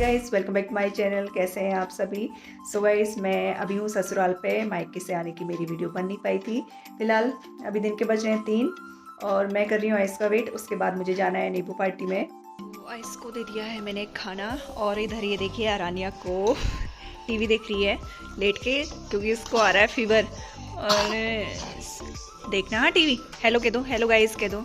Guys, welcome back to my channel. कैसे हैं आप सभी। सो गाइस, मैं अभी हूँ ससुराल पे। मायके से आने की मेरी वीडियो बन नहीं पाई थी। फिलहाल अभी दिन के बज रहे हैं 3 और मैं कर रही हूँ आइस का वेट। उसके बाद मुझे जाना है नींबू पार्टी में। तो आइस को दे दिया है मैंने खाना और इधर ये देखिए आरानिया को टीवी देख रही है लेट के, क्योंकि उसको आ रहा है फीवर। और देखना हाँ टीवी। हेलो कह दो, हेलो गाइस कह दो।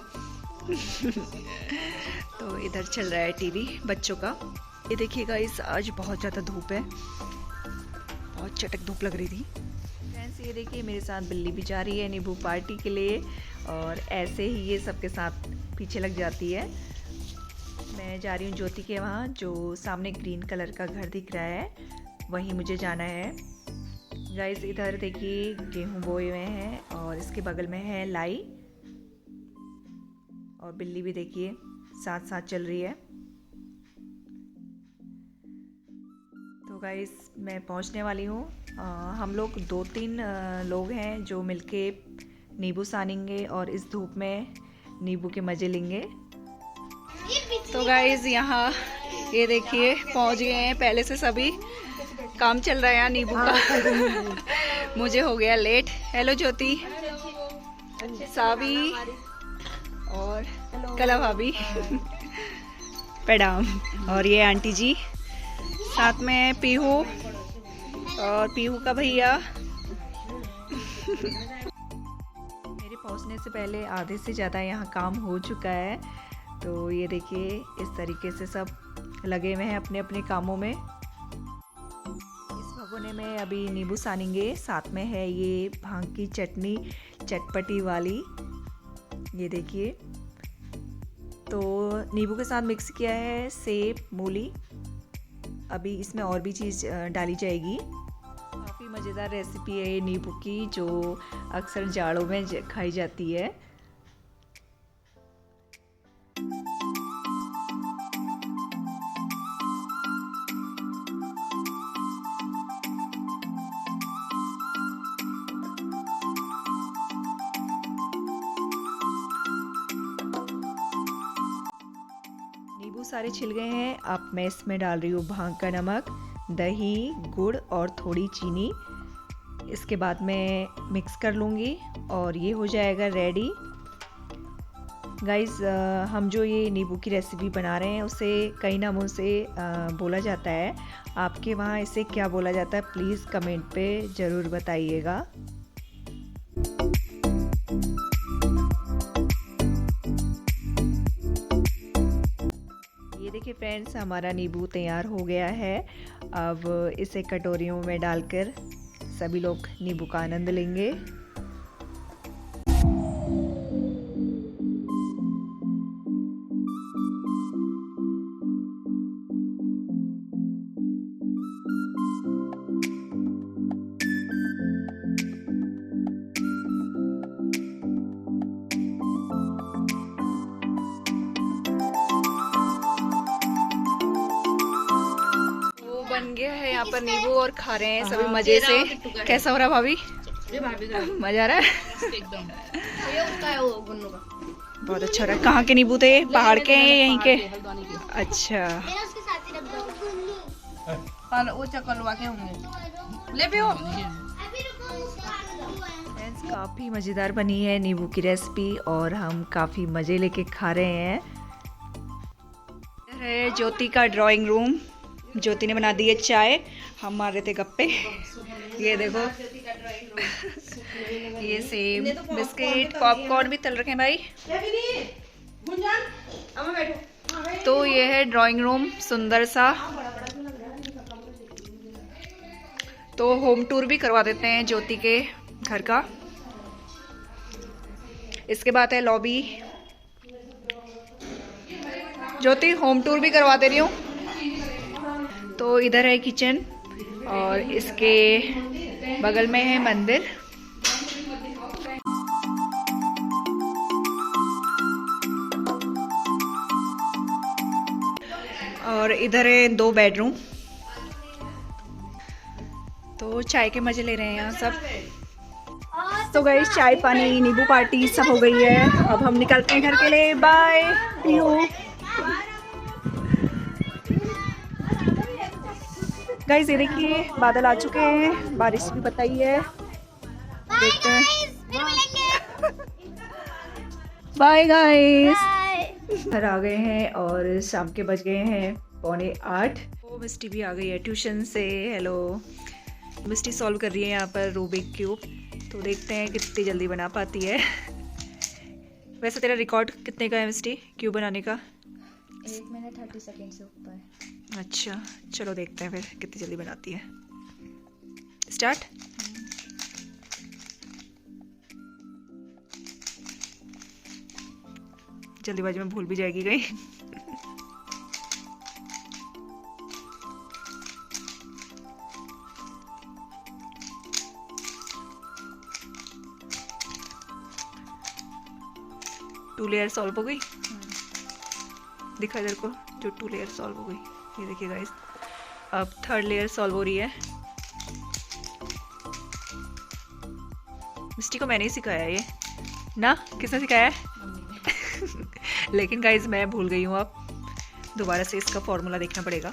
तो इधर चल रहा है टीवी बच्चों का। ये देखिए गाइस, आज बहुत ज़्यादा धूप है, बहुत चटक धूप लग रही थी। फ्रेंड्स ये देखिए मेरे साथ बिल्ली भी जा रही है नींबू पार्टी के लिए, और ऐसे ही ये सबके साथ पीछे लग जाती है। मैं जा रही हूँ ज्योति के वहाँ, जो सामने ग्रीन कलर का घर दिख रहा है, वहीं मुझे जाना है। गाइस इधर देखिए गेहूँ बोए हुए हैं और इसके बगल में है लाई, और बिल्ली भी देखिए साथ साथ चल रही है। तो गाइस मैं पहुंचने वाली हूँ। हम लोग 2-3 लोग हैं जो मिलके नींबू सानेंगे और इस धूप में नींबू के मज़े लेंगे। तो गाइस यहाँ ये देखिए पहुंच गए हैं पहले से, सभी काम चल रहा है यहाँ नींबू का। मुझे हो गया लेट। हेलो ज्योति, सावी और कला भाभी, प्रणाम। और ये आंटी जी, साथ में पीहू और पीहू का भैया। मेरे पहुंचने से पहले आधे से ज़्यादा यहाँ काम हो चुका है। तो ये देखिए इस तरीके से सब लगे हुए हैं अपने अपने कामों में। इस भगोने में अभी नींबू सानेंगे। साथ में है ये भांग की चटनी, चटपटी वाली, ये देखिए। तो नींबू के साथ मिक्स किया है सेब, मूली। अभी इसमें और भी चीज़ डाली जाएगी। काफ़ी मज़ेदार रेसिपी है ये नींबू की, जो अक्सर जाड़ों में खाई जाती है। नींबू सारे छिल गए हैं। अब मैं इसमें डाल रही हूँ भांग का नमक, दही, गुड़ और थोड़ी चीनी। इसके बाद मैं मिक्स कर लूँगी और ये हो जाएगा रेडी। गाइस हम जो ये नींबू की रेसिपी बना रहे हैं उसे कई नामों से बोला जाता है। आपके वहाँ इसे क्या बोला जाता है प्लीज़ कमेंट पे ज़रूर बताइएगा। देखिए फ्रेंड्स, हमारा नींबू तैयार हो गया है। अब इसे कटोरियों में डालकर सभी लोग नींबू का आनंद लेंगे। बन गया है यहाँ पर नींबू और खा रहे हैं सभी मजे से। कैसा हो रहा भाभी? मजा आ रहा है एकदम। बहुत अच्छा रहा। कहाँ के नींबू थे? पहाड़ के हैं यहीं के? अच्छा, काफी मजेदार बनी है नींबू की रेसिपी और हम काफी मजे लेके खा रहे हैं। इधर है ज्योति का ड्राइंग रूम। ज्योति ने बना दी है चाय, हम मार रहे थे गप्पे। ये देखो ये सेब, बिस्किट, पॉपकॉर्न भी तल रखे हैं भाई। तो ये है ड्राइंग रूम सुंदर सा। तो होम टूर भी करवा देते हैं ज्योति के घर का। इसके बाद है लॉबी। ज्योति होम टूर भी करवा दे रही हूँ। तो इधर है किचन और इसके बगल में है मंदिर। और इधर है 2 बेडरूम। तो चाय के मजे ले रहे हैं यहाँ सब। तो गाइस चाय पानी नींबू पार्टी सब हो गई है। अब हम निकलते हैं घर के लिए। बाय। गाइस ये देखिए बादल आ चुके हैं, बारिश भी बताई है, देखते हैं। बाय गाइस, घर आ गए हैं और शाम के बज गए हैं 7:45। वो मिस्टी भी आ गई है ट्यूशन से। हेलो, मिस्टी सॉल्व कर रही है यहाँ पर रूबिक क्यूब, तो देखते हैं कितनी जल्दी बना पाती है। वैसे तेरा रिकॉर्ड कितने का है मिस्टी क्यूब बनाने का? 1 मिनट 30 सेकंड से ऊपर। अच्छा चलो देखते हैं फिर कितनी जल्दी बनाती है। स्टार्ट। जल्दीबाजी में भूल भी जाएगी कहीं। टू लेयर सॉल्व हो गई। दिखा इधर को, जो 2 लेयर सॉल्व हो गई। ये देखिए गाइस, अब 3rd लेयर सॉल्व हो रही है। मिस्टी को मैंने ही सिखाया ये ना, किसने सिखाया है? लेकिन गाइस मैं भूल गई हूँ, अब दोबारा से इसका फॉर्मूला देखना पड़ेगा।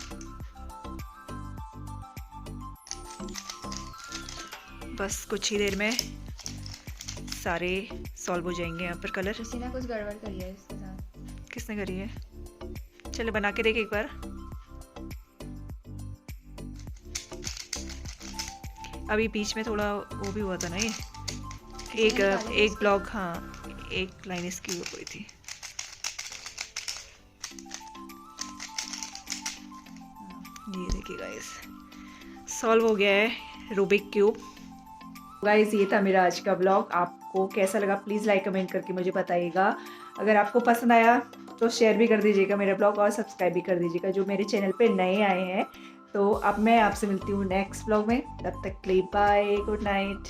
बस कुछ ही देर में सारे सॉल्व हो जाएंगे यहाँ पर कलर। किसी ने कुछ गड़बड़ करी है इसके साथ। किसने करी है? चलो बना के देख एक बार। अभी बीच में थोड़ा वो भी हुआ था ना, ये एक ब्लॉक, हाँ एक लाइन इसकी हो गई थी। ये देखिए गाइस, सॉल्व हो गया है रूबिक क्यूब। गाइस ये था मेरा आज का ब्लॉग, आपको कैसा लगा प्लीज़ लाइक कमेंट करके मुझे बताइएगा। अगर आपको पसंद आया तो शेयर भी कर दीजिएगा मेरा ब्लॉग और सब्सक्राइब भी कर दीजिएगा जो मेरे चैनल पे नए आए हैं। तो अब मैं आपसे मिलती हूँ नेक्स्ट ब्लॉग में, तब तक के लिए बाय, गुड नाइट।